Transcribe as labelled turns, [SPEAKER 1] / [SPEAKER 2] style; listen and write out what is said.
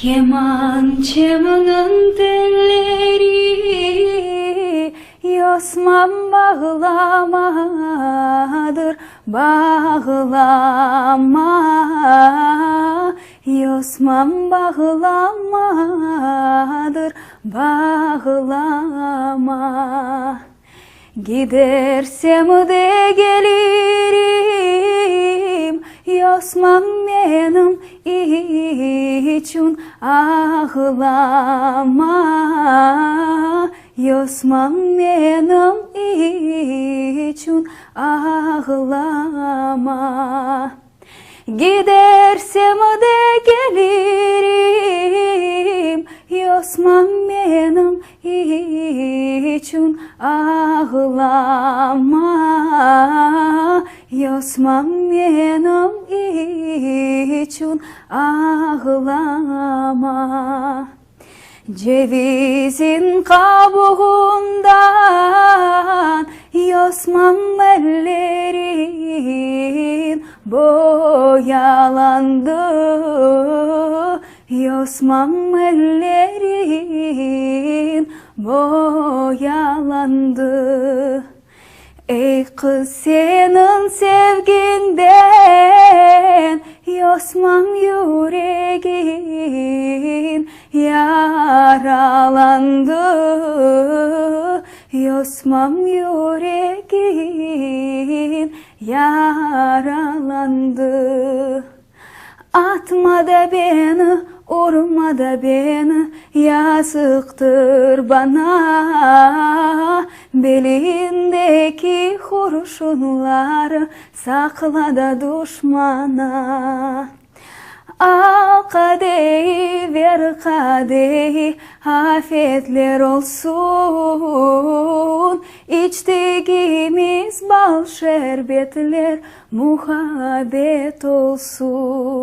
[SPEAKER 1] Kemançımın telleri Yosman bağlamadır, bağlama. Yosman bağlamadır, bağlama. Gidersem de gelirim, Yosman benim için ağlama. Yosman benim için ağlama. Gidersem de gelirim, Yosman benim için ağlama. Yosman benim için ağlama. Cevizin kabuğundan Yosman ellerin boyalandı. Yosman ellerin boyalandı. Ey kız, senin sevginden Yosman yüreğin yaralandı. Yosman yüreğin yaralandı. Atma da beni, vurma da beni, yazıktır bana. Belindeki kurşunları sakla da düşmana. Al kadehi, ver kadehi, afetler olsun. İçtiğimiz bal şerbetler muhabbet olsun.